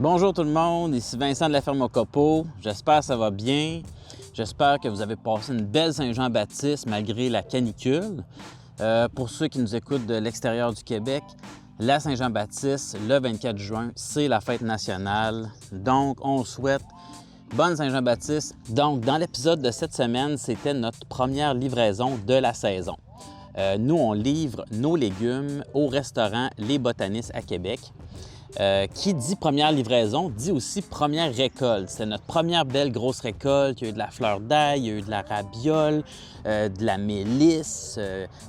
Bonjour tout le monde, ici Vincent de la ferme au Copeau. J'espère que ça va bien. J'espère que vous avez passé une belle Saint-Jean-Baptiste malgré la canicule. Pour ceux qui nous écoutent de l'extérieur du Québec, la Saint-Jean-Baptiste, le 24 juin, c'est la fête nationale. Donc, on souhaite bonne Saint-Jean-Baptiste. Donc, dans l'épisode de cette semaine, c'était notre première livraison de la saison. Nous, on livre nos légumes au restaurant Les Botanistes à Québec. Qui dit première livraison, dit aussi première récolte. C'est notre première belle grosse récolte. Il y a eu de la fleur d'ail, il y a eu de la rabiole, de la mélisse,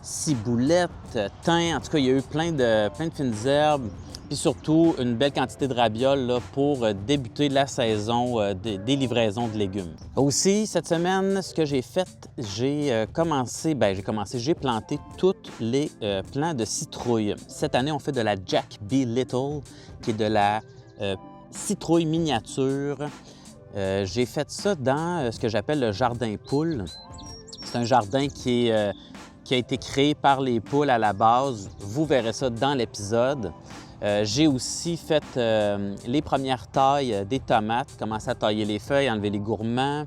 ciboulette, thym. En tout cas, il y a eu plein de fines herbes. Puis surtout, une belle quantité de rabiole là, pour débuter la saison des livraisons de légumes. Aussi, cette semaine, ce que j'ai fait, j'ai planté tous les plants de citrouille. Cette année, on fait de la Jack B. Little, qui est de la citrouille miniature. J'ai fait ça dans ce que j'appelle le jardin poule. C'est un jardin qui a été créé par les poules à la base. Vous verrez ça dans l'épisode. J'ai aussi fait les premières tailles des tomates, commencé à tailler les feuilles, enlever les gourmands,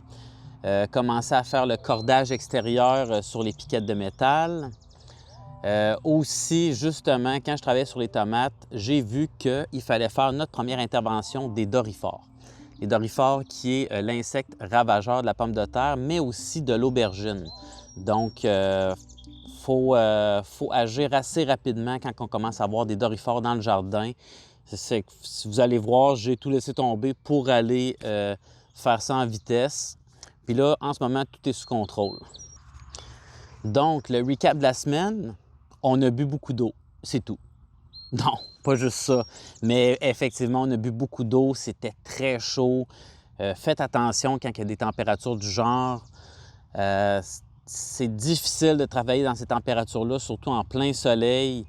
commencé à faire le cordage extérieur sur les piquettes de métal. Aussi, justement, quand je travaillais sur les tomates, j'ai vu qu'il fallait faire notre première intervention des doryphores. Les doryphores qui est l'insecte ravageur de la pomme de terre, mais aussi de l'aubergine. Donc, faut agir assez rapidement quand on commence à avoir des doryphores dans le jardin. Si vous allez voir, j'ai tout laissé tomber pour aller faire ça en vitesse. Puis là, en ce moment, tout est sous contrôle. Donc, le recap de la semaine, on a bu beaucoup d'eau, c'est tout. Non, pas juste ça, mais effectivement, on a bu beaucoup d'eau, c'était très chaud. Faites attention quand il y a des températures du genre. C'est difficile de travailler dans ces températures-là, surtout en plein soleil.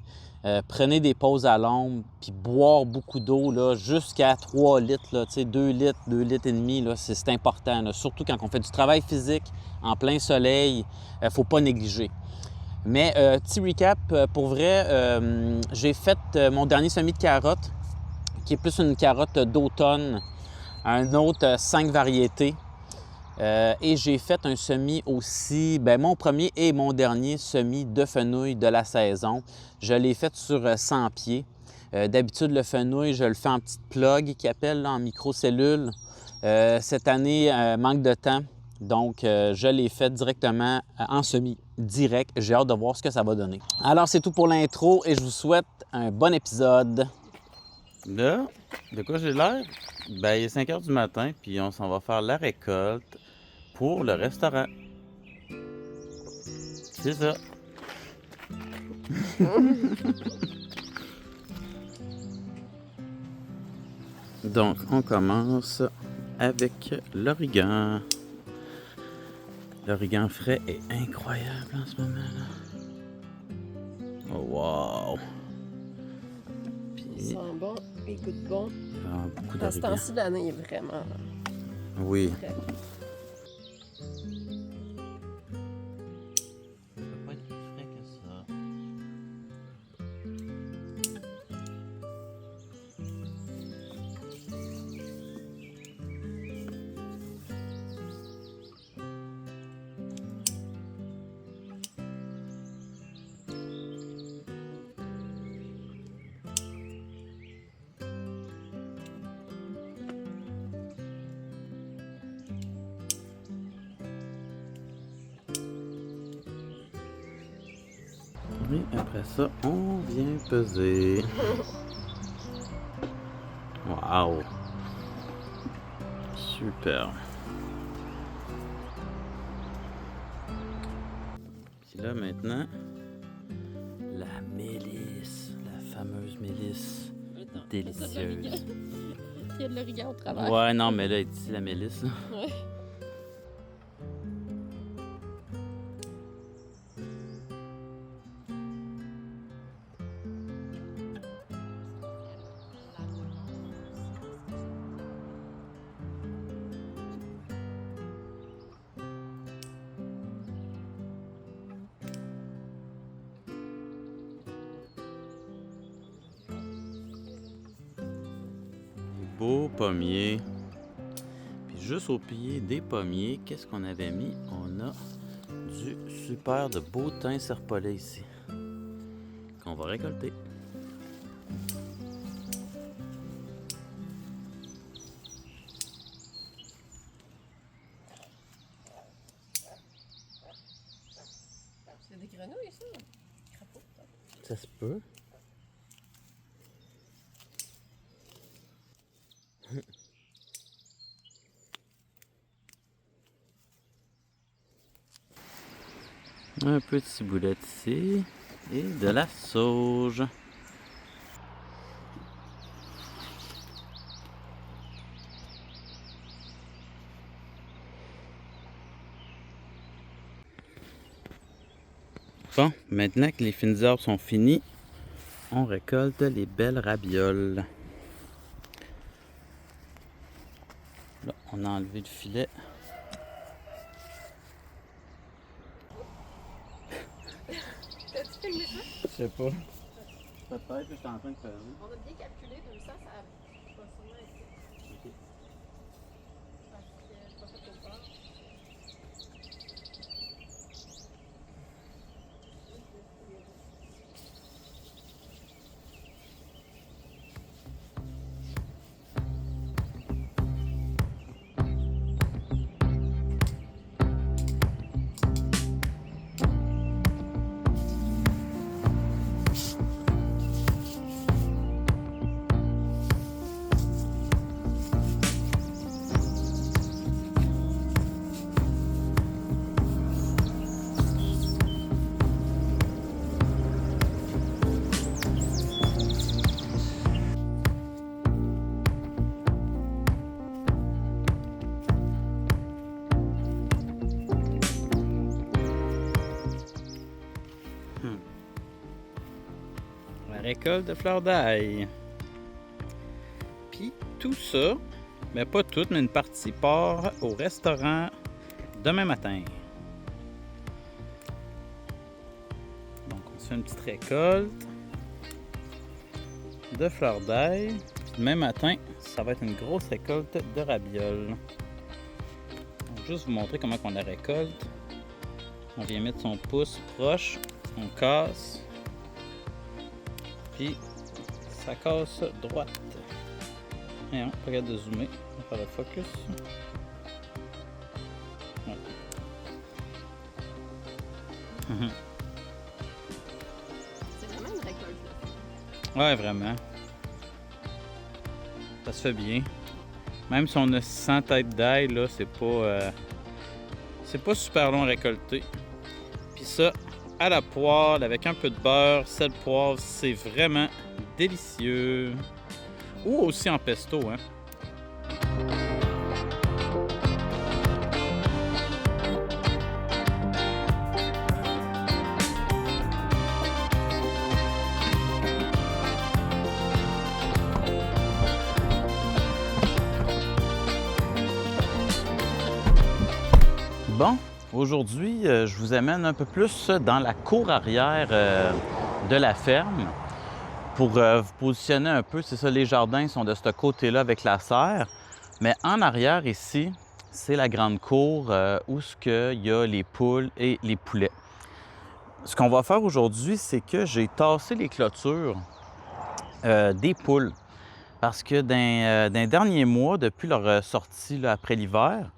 Prenez des pauses à l'ombre, puis boire beaucoup d'eau, jusqu'à 3 litres, là, 2 litres, 2 litres et demi, c'est important. Là. Surtout quand on fait du travail physique en plein soleil, il ne faut pas négliger. Mais petit recap, pour vrai, j'ai fait mon dernier semis de carottes, qui est plus une carotte d'automne, un autre 5 variétés. Et j'ai fait un semis aussi, mon premier et mon dernier semis de fenouil de la saison. Je l'ai fait sur 100 pieds. D'habitude, le fenouil, je le fais en petite plug qui appelle là, en microcellule. Cette année, manque de temps, donc je l'ai fait directement en semis direct. J'ai hâte de voir ce que ça va donner. Alors, c'est tout pour l'intro et je vous souhaite un bon épisode. Là, de quoi j'ai l'air? Il est 5 heures du matin, puis on s'en va faire la récolte pour le restaurant. C'est ça. Donc, on commence avec l'origan. L'origan frais est incroyable en ce moment-là. Oh, wow! Puis, il sent bon, il goûte bon. Beaucoup Dans ce d'origan. temps-ci de l'année, il est vraiment Oui. frais. Ça peut pas être plus frais que ça. Et après ça, on vient peser. Wow! Super! Puis là, maintenant, la mélisse, la fameuse mélisse délicieuse. Il y a de l'origan au travers. Ouais, non, mais là, ici, la mélisse, là. Ouais. beaux pommiers. Puis juste au pied des pommiers, qu'est-ce qu'on avait mis? On a du super de beau thym serpollet ici, qu'on va récolter. C'est des grenouilles, ça? Crapaud, Ça se peut. Un peu de ciboulette ici et de la sauge. Bon, maintenant que les fines herbes sont finies, on récolte les belles rabioles. Là, on a enlevé le filet. T'as-tu filmé ça? Je sais pas. Peut-être que je suis en train de faire. On a bien calculé, 200, ça va sûrement être. Ok. Parce que je pas fait au fort. La récolte de fleurs d'ail. Puis tout ça, mais pas tout, mais une partie part au restaurant demain matin. Donc on se fait une petite récolte de fleurs d'ail. Puis demain matin, ça va être une grosse récolte de ravioles. Je vais juste vous montrer comment on la récolte. On vient mettre son pouce proche, on casse. Puis ça casse droite. Et on regarde de zoomer, on va faire le focus. Ouais. C'est vraiment une récolte, là. Ouais, vraiment. Ça se fait bien. Même si on a 100 têtes d'ail, là, c'est pas super long à récolter. Puis ça, à la poêle, avec un peu de beurre, sel, poivre, c'est vraiment délicieux. Ou aussi en pesto, hein. Bon, aujourd'hui, je vous amène un peu plus dans la cour arrière de la ferme pour vous positionner un peu. C'est ça, les jardins sont de ce côté-là avec la serre. Mais en arrière ici, c'est la grande cour où il y a les poules et les poulets. Ce qu'on va faire aujourd'hui, c'est que j'ai tassé les clôtures des poules. Parce que dans les derniers mois, depuis leur sortie là, après l'hiver,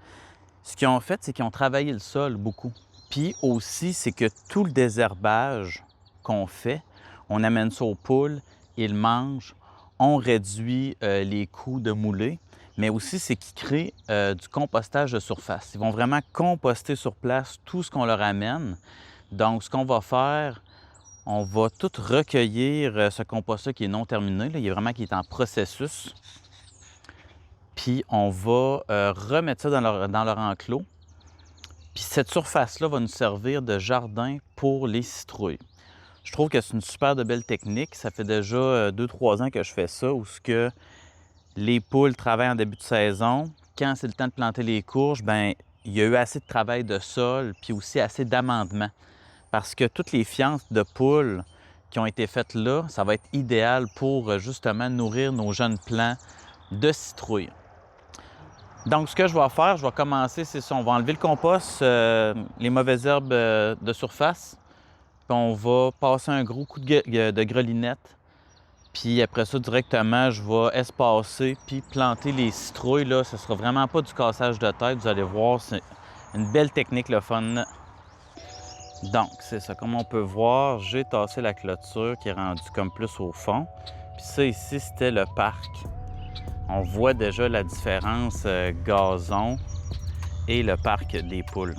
ce qu'ils ont fait, c'est qu'ils ont travaillé le sol beaucoup. Puis aussi, c'est que tout le désherbage qu'on fait, on amène ça aux poules, ils mangent, on réduit les coûts de mouler, mais aussi c'est qu'ils créent du compostage de surface. Ils vont vraiment composter sur place tout ce qu'on leur amène. Donc, ce qu'on va faire, on va tout recueillir ce compost-là qui est non terminé, là, il est vraiment qui est en processus. Puis on va remettre ça dans leur enclos. Puis cette surface-là va nous servir de jardin pour les citrouilles. Je trouve que c'est une super de belle technique. Ça fait déjà 2-3 ans que je fais ça, où ce que les poules travaillent en début de saison. Quand c'est le temps de planter les courges, bien, il y a eu assez de travail de sol, puis aussi assez d'amendement. Parce que toutes les fientes de poules qui ont été faites là, ça va être idéal pour justement nourrir nos jeunes plants, de citrouille. Donc, ce que je vais faire, je vais commencer, c'est ça. On va enlever le compost, les mauvaises herbes de surface. Puis on va passer un gros coup de grelinette. Puis après ça, directement, je vais espacer puis planter les citrouilles. Là, ce ne sera vraiment pas du cassage de tête. Vous allez voir, c'est une belle technique, le fun. Donc, c'est ça. Comme on peut voir, j'ai tassé la clôture qui est rendue comme plus au fond. Puis ça, ici, c'était le parc. On voit déjà la différence gazon et le parc des poules.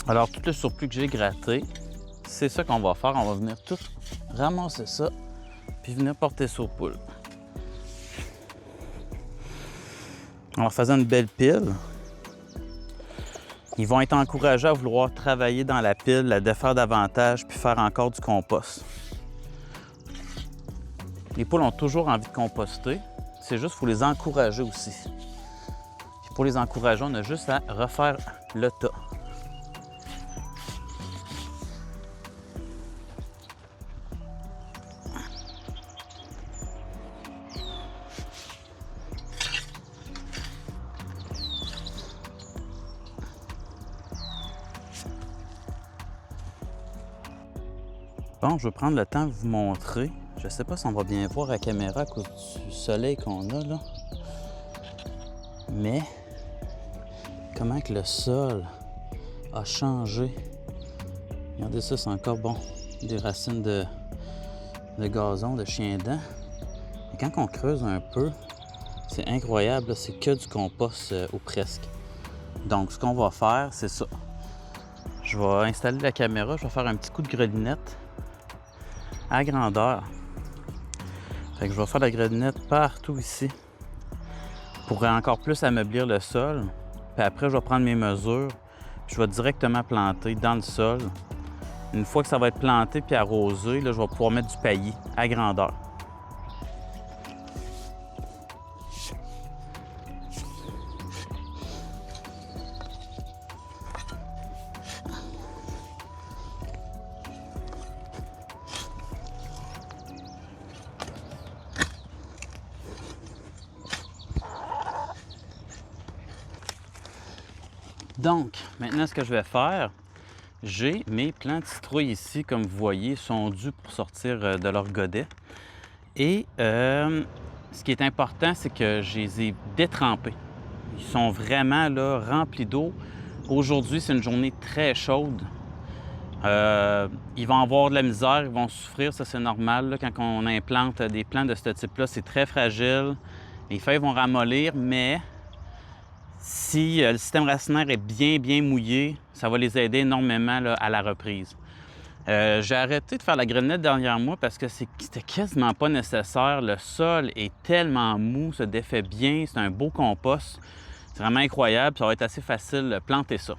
Alors, tout le surplus que j'ai gratté, c'est ça qu'on va faire. On va venir tout ramasser ça, puis venir porter ça aux poules. En leur faisant une belle pile, ils vont être encouragés à vouloir travailler dans la pile, la défaire davantage, puis faire encore du compost. Les poules ont toujours envie de composter. C'est juste qu'il faut les encourager aussi. Puis pour les encourager, on a juste à refaire le tas. Bon, je vais prendre le temps de vous montrer. Je ne sais pas si on va bien voir à la caméra à cause du soleil qu'on a là. Mais comment que le sol a changé. Regardez ça, c'est encore bon. Des racines de gazon, de chien-dent. Et quand on creuse un peu, c'est incroyable, c'est que du compost ou presque. Donc, ce qu'on va faire, c'est ça. Je vais installer la caméra, je vais faire un petit coup de grelinette à grandeur. Fait que je vais faire la grelinette partout ici pour encore plus ameublir le sol. Puis après, je vais prendre mes mesures, puis je vais directement planter dans le sol. Une fois que ça va être planté puis arrosé, là, je vais pouvoir mettre du paillis à grandeur. Donc, maintenant, ce que je vais faire, j'ai mes plants de citrouille ici, comme vous voyez, sont dus pour sortir de leur godet. Et ce qui est important, c'est que je les ai détrempés. Ils sont vraiment là, remplis d'eau. Aujourd'hui, c'est une journée très chaude. Ils vont avoir de la misère, ils vont souffrir, ça c'est normal. Là, quand on implante des plants de ce type-là, c'est très fragile. Les feuilles vont ramollir, mais si le système racinaire est bien mouillé, ça va les aider énormément là, à la reprise. J'ai arrêté de faire la grelinette derrière moi parce que c'était quasiment pas nécessaire. Le sol est tellement mou, se défait bien, c'est un beau compost. C'est vraiment incroyable, ça va être assez facile de planter ça.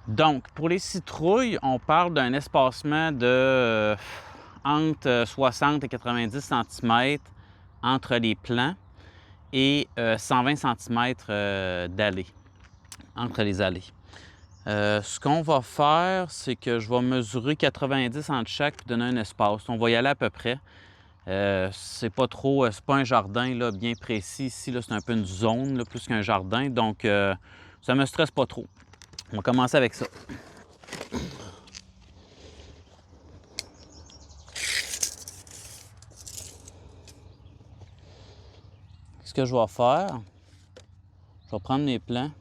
Donc, pour les citrouilles, on parle d'un espacement de entre 60 et 90 cm entre les plants et 120 cm d'allée, entre les allées. Ce qu'on va faire, c'est que je vais mesurer 90 entre chaque pour donner un espace. On va y aller à peu près. C'est pas trop, c'est pas un jardin là, bien précis. Ici, c'est un peu une zone là, plus qu'un jardin. Donc, ça me stresse pas trop. On va commencer avec ça. Ce que je vais faire, je vais prendre mes plants,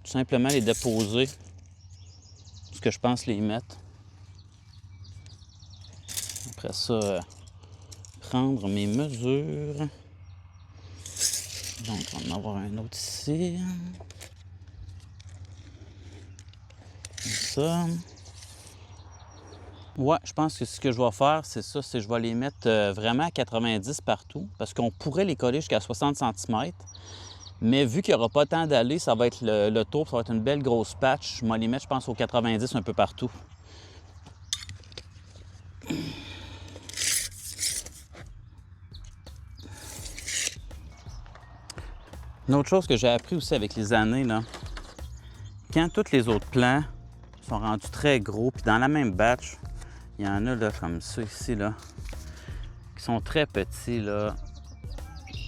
tout simplement les déposer où ce que je pense les mettre. Après ça, prendre mes mesures. Donc, on va en avoir un autre ici. Comme ça. Ouais, je pense que ce que je vais faire, c'est ça, c'est que je vais les mettre vraiment à 90 partout, parce qu'on pourrait les coller jusqu'à 60 cm. Mais vu qu'il n'y aura pas tant d'allées, ça va être le tour, ça va être une belle grosse patch. Je vais les mettre, je pense, aux 90 un peu partout. Une autre chose que j'ai appris aussi avec les années, là, quand tous les autres plants sont rendus très gros, puis dans la même batch, il y en a là, comme ça ici, là, qui sont très petits. Là.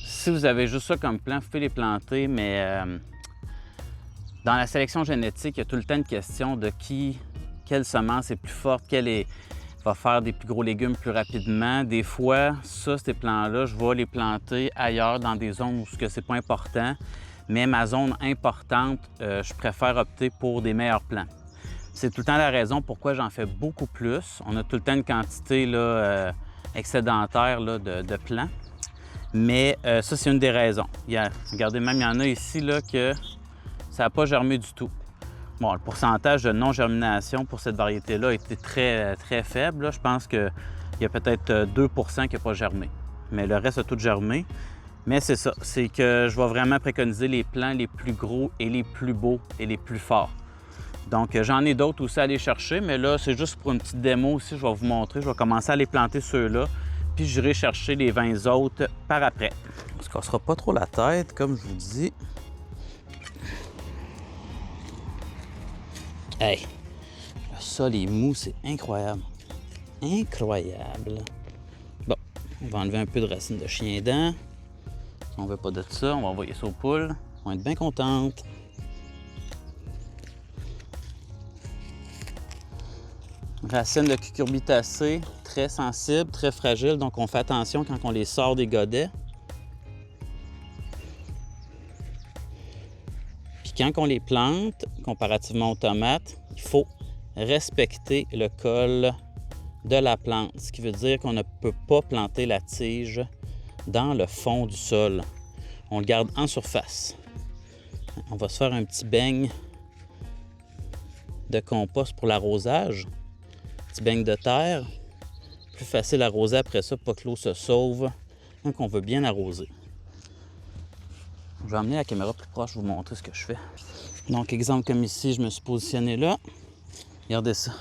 Si vous avez juste ça comme plant, vous pouvez les planter, mais dans la sélection génétique, il y a tout le temps une question de quelle semence est plus forte, va faire des plus gros légumes plus rapidement. Des fois, ces plants-là, je vais les planter ailleurs dans des zones où ce c'est pas important. Mais ma zone importante, je préfère opter pour des meilleurs plants. C'est tout le temps la raison pourquoi j'en fais beaucoup plus. On a tout le temps une quantité là, excédentaire là, de plants. Mais ça, c'est une des raisons. Regardez, même il y en a ici là, que ça n'a pas germé du tout. Bon, le pourcentage de non-germination pour cette variété-là a été très, très faible. Là. Je pense qu'il y a peut-être 2 qui n'a pas germé. Mais le reste a tout germé. Mais c'est ça, c'est que je vais vraiment préconiser les plants les plus gros et les plus beaux et les plus forts. Donc, j'en ai d'autres aussi à aller chercher, mais là, c'est juste pour une petite démo aussi, je vais vous montrer. Je vais commencer à les planter ceux-là, puis j'irai chercher les 20 autres par après. On ne se cassera pas trop la tête, comme je vous dis. Hey! Le sol est mou, c'est incroyable. Incroyable! Bon, on va enlever un peu de racines de chien-dent. Si on ne veut pas de ça, on va envoyer ça aux poules. Elles vont être bien contentes. Racines de cucurbitacées, très sensibles, très fragiles, donc on fait attention quand on les sort des godets. Puis quand on les plante, comparativement aux tomates, il faut respecter le col de la plante, ce qui veut dire qu'on ne peut pas planter la tige dans le fond du sol. On le garde en surface. On va se faire un petit beigne de compost pour l'arrosage. Petit beigne de terre. Plus facile à arroser après ça pour pas que l'eau se sauve. Donc on veut bien arroser. Je vais amener la caméra plus proche, vous montrer ce que je fais. Donc exemple comme ici, je me suis positionné là. Regardez ça.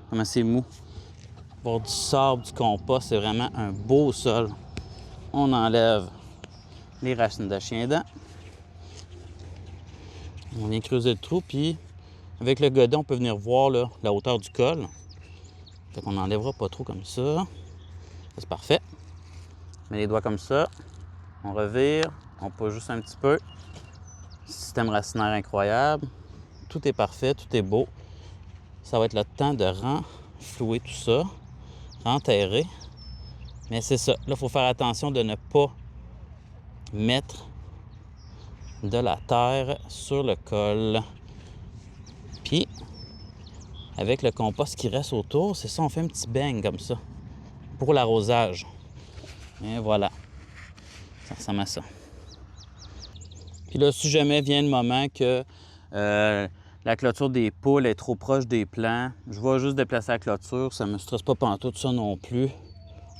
Comment c'est mou. Pour du sable, du compost, c'est vraiment un beau sol. On enlève les racines de chien-dent. On vient creuser le trou, puis avec le godet, on peut venir voir là, la hauteur du col. Fait qu'on n'enlèvera pas trop comme ça. C'est parfait. On met les doigts comme ça. On revire. On pousse juste un petit peu. Système racinaire incroyable. Tout est parfait, tout est beau. Ça va être le temps de renflouer tout ça, renterrer. Mais c'est ça. Là, il faut faire attention de ne pas mettre de la terre sur le col. Puis, avec le compost qui reste autour, c'est ça, on fait un petit beigne comme ça pour l'arrosage. Et voilà. Ça ressemble à ça. Puis là, si jamais vient le moment que la clôture des poules est trop proche des plants, je vais juste déplacer la clôture. Ça ne me stresse pas pantoute ça non plus.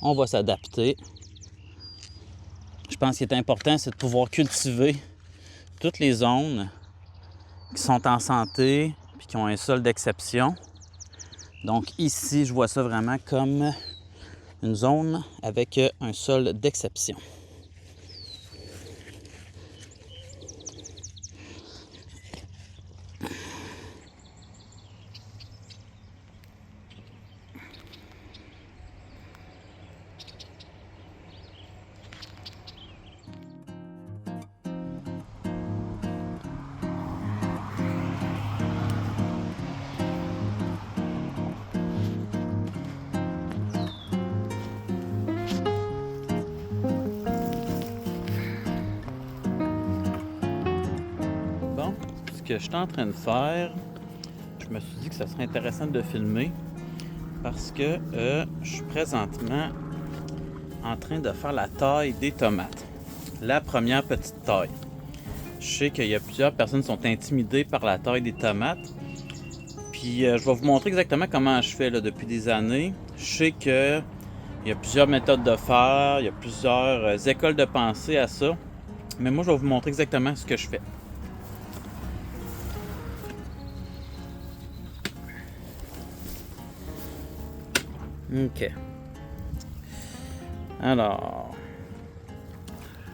On va s'adapter. Je pense qu'il est important, c'est de pouvoir cultiver toutes les zones qui sont en santé puis qui ont un sol d'exception. Donc ici, je vois ça vraiment comme une zone avec un sol d'exception. Ce que je suis en train de faire, je me suis dit que ça serait intéressant de filmer parce que je suis présentement en train de faire la taille des tomates. La première petite taille. Je sais qu'il y a plusieurs personnes qui sont intimidées par la taille des tomates. Puis je vais vous montrer exactement comment je fais là, depuis des années. Je sais qu'il y a plusieurs méthodes de faire, il y a plusieurs écoles de pensée à ça. Mais moi, je vais vous montrer exactement ce que je fais. OK. Alors,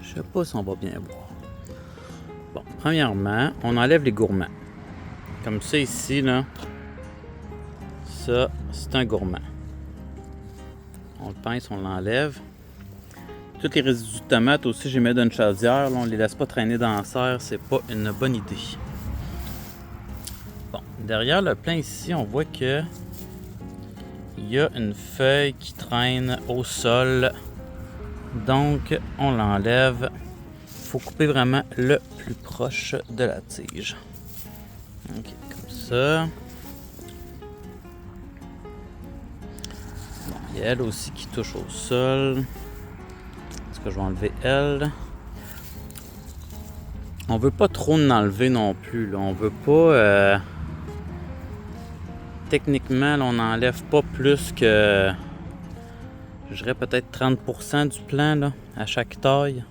je sais pas si on va bien voir. Bon, premièrement, on enlève les gourmands. Comme ça ici, là. Ça, c'est un gourmand. On le pince, on l'enlève. Tous les résidus de tomates aussi, je les mets dans une chaudière. Là, on les laisse pas traîner dans la serre, c'est pas une bonne idée. Bon, derrière le plant ici, on voit que il y a une feuille qui traîne au sol. Donc, on l'enlève. Il faut couper vraiment le plus proche de la tige. Ok, comme ça. Bon, il y a elle aussi qui touche au sol. Est-ce que je vais enlever elle? On veut pas trop en enlever non plus. Là. On veut pas... Techniquement, là, on n'enlève pas plus que... Je dirais peut-être 30% du plant là, à chaque taille.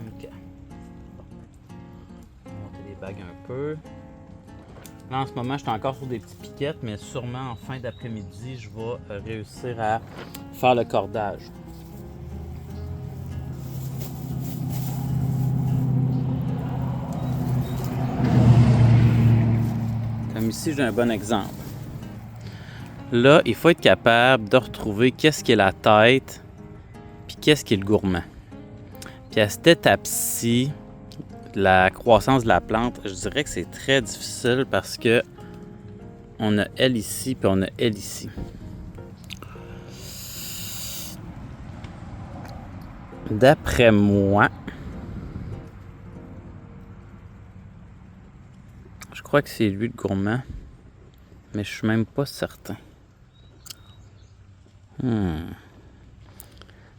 Ok. On va monter les bagues un peu. Là, en ce moment, je suis encore sur des petites piquettes, mais sûrement en fin d'après-midi, je vais réussir à faire le cordage. Comme ici, j'ai un bon exemple. Là, il faut être capable de retrouver qu'est-ce qui est la tête, puis qu'est-ce qui est le gourmand. Puis à cette étape-ci, la croissance de la plante, je dirais que c'est très difficile parce que on a elle ici, puis on a elle ici. D'après moi, je crois que c'est lui le gourmand, mais je suis même pas certain.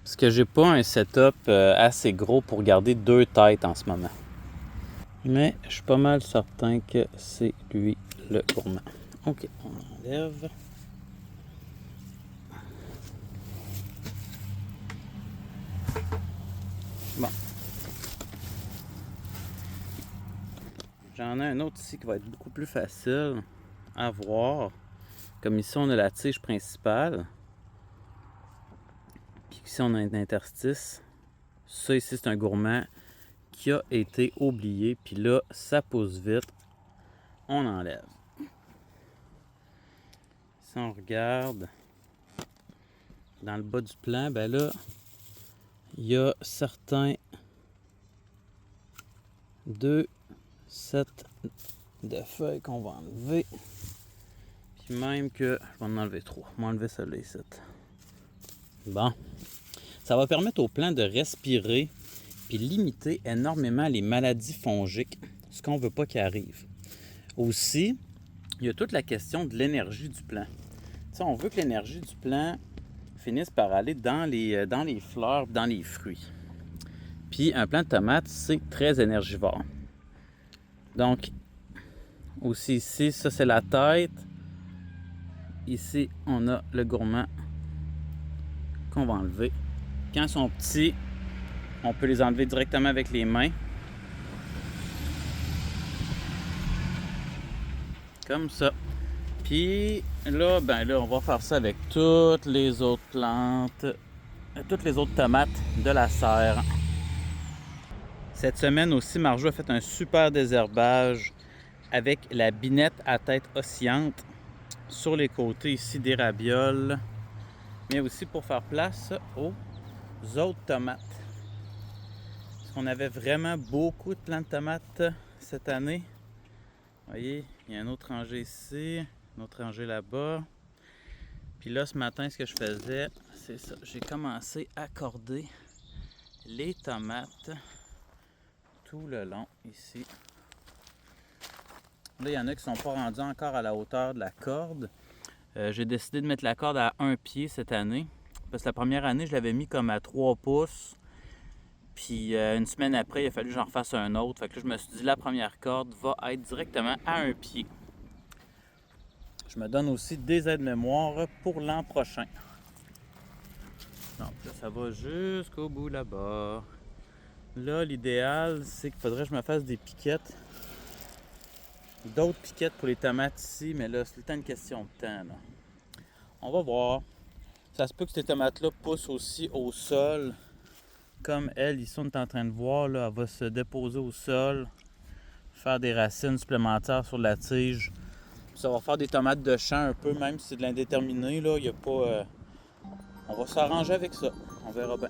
Parce que j'ai pas un setup assez gros pour garder deux têtes en ce moment. Mais je suis pas mal certain que c'est lui le gourmand. Ok, on enlève. Bon. J'en ai un autre ici qui va être beaucoup plus facile à voir. Comme ici, on a la tige principale. Puis ici, on a un interstice. Ça ici, c'est un gourmand qui a été oublié. Puis là, ça pousse vite. On enlève. Si on regarde dans le bas du plant, ben là, il y a certains 2 sets de feuilles qu'on va enlever. Puis même que je vais en enlever 3. Je vais enlever celle-là ici. Bon. Ça va permettre au plant de respirer puis limiter énormément les maladies fongiques, ce qu'on ne veut pas qu'il arrive. Aussi, il y a toute la question de l'énergie du plant. T'sais, on veut que l'énergie du plant finisse par aller dans les fleurs, dans les fruits. Puis un plant de tomate, c'est très énergivore. Donc, aussi ici, ça c'est la tête. Ici, on a le gourmand qu'on va enlever. Quand ils sont petits, on peut les enlever directement avec les mains. Comme ça. Puis là, ben là, on va faire ça avec toutes les autres plantes, toutes les autres tomates de la serre. Cette semaine aussi, Marjo a fait un super désherbage avec la binette à tête oscillante sur les côtés ici des ravioles, mais aussi pour faire place aux autres tomates. Parce qu'on avait vraiment beaucoup de plants de tomates cette année. Vous voyez, il y a un autre rangée ici, une autre rangée là-bas. Puis là, ce matin, ce que je faisais, c'est ça. J'ai commencé à corder les tomates tout le long ici. Là, il y en a qui ne sont pas rendus encore à la hauteur de la corde. J'ai décidé de mettre la corde à 1 pied cette année. Parce que la première année, je l'avais mis comme à 3 pouces. Puis une semaine après, il a fallu que j'en refasse un autre. Fait que là, je me suis dit, la première corde va être directement à 1 pied. Je me donne aussi des aides-mémoires pour l'an prochain. Donc là, ça va jusqu'au bout là-bas. Là, l'idéal, c'est qu'il faudrait que je me fasse des piquettes. D'autres piquettes pour les tomates ici, mais là, c'est tout le temps une question de temps. Là. On va voir. Ça se peut que ces tomates-là poussent aussi au sol comme elle, ici, on est en train de voir, là, elle va se déposer au sol, faire des racines supplémentaires sur la tige. Puis ça va faire des tomates de champ un peu, même si c'est de l'indéterminé, là, il n'y a pas... On va s'arranger avec ça, on verra bien.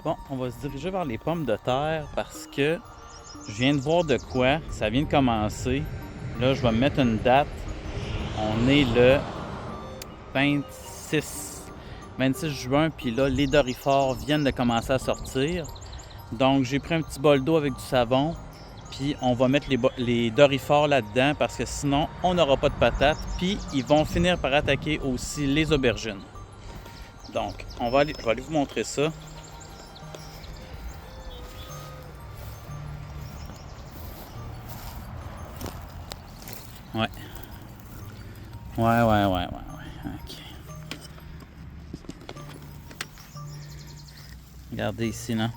Bon, on va se diriger vers les pommes de terre parce que je viens de voir de quoi, ça vient de commencer. Là, je vais me mettre une date. On est le 26 juin, puis là, les doryphores viennent de commencer à sortir. Donc, j'ai pris un petit bol d'eau avec du savon, puis on va mettre les doryphores là-dedans parce que sinon, on n'aura pas de patates, puis ils vont finir par attaquer aussi les aubergines. Donc, je vais aller vous montrer ça. Ouais. Ouais. OK. Regardez ici, là.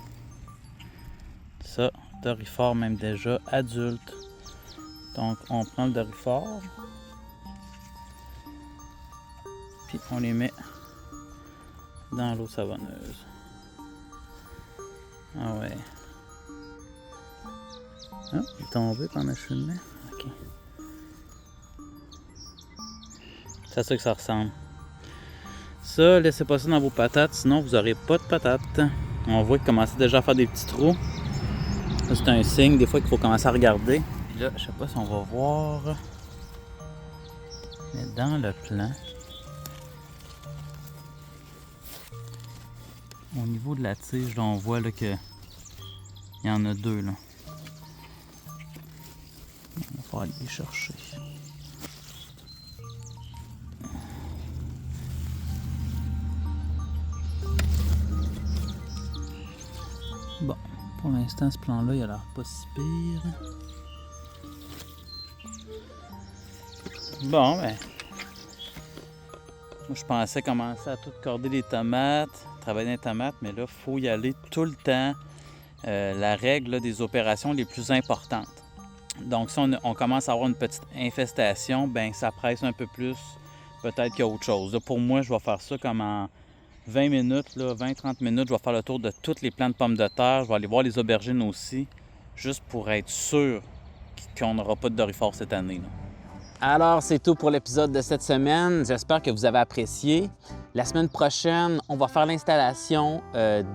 Ça, doryphore même déjà adulte. Donc, on prend le doryphore. Puis, on les met dans l'eau savonneuse. Ah ouais. Ah, il est tombé pendant le cheminement. OK. C'est à ça que ça ressemble. Ça, laissez pas ça dans vos patates, sinon vous n'aurez pas de patates. On voit qu'il commence déjà à faire des petits trous. Ça, c'est un signe des fois qu'il faut commencer à regarder. Puis là, je sais pas si on va voir. Mais dans le plan, au niveau de la tige, là, on voit là, que il y en a deux. Là. On va falloir aller les chercher. Bon, pour l'instant, ce plan-là, il a l'air pas si pire. Bon, ben... Moi, je pensais commencer à tout corder les tomates, travailler les tomates, mais là, il faut y aller tout le temps. La règle là, des opérations les plus importantes. Donc, si on commence à avoir une petite infestation, ben ça presse un peu plus, peut-être qu'il y a autre chose. Là, pour moi, je vais faire ça comme en 20 minutes, 20-30 minutes, je vais faire le tour de toutes les plants de pommes de terre. Je vais aller voir les aubergines aussi, juste pour être sûr qu'on n'aura pas de doryphore cette année. Là. Alors, c'est tout pour l'épisode de cette semaine. J'espère que vous avez apprécié. La semaine prochaine, on va faire l'installation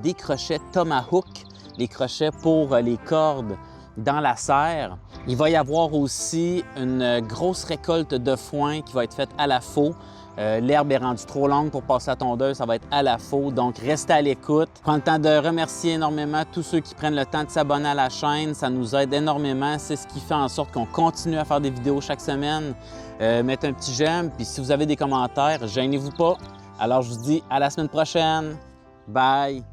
des crochets Tomahawk, les crochets pour les cordes dans la serre. Il va y avoir aussi une grosse récolte de foin qui va être faite à la faux. L'herbe est rendue trop longue pour passer à tondeuse, ça va être à la faux, donc restez à l'écoute. Prends le temps de remercier énormément tous ceux qui prennent le temps de s'abonner à la chaîne, ça nous aide énormément, c'est ce qui fait en sorte qu'on continue à faire des vidéos chaque semaine. Mettez un petit j'aime, puis si vous avez des commentaires, gênez-vous pas. Alors je vous dis à la semaine prochaine. Bye!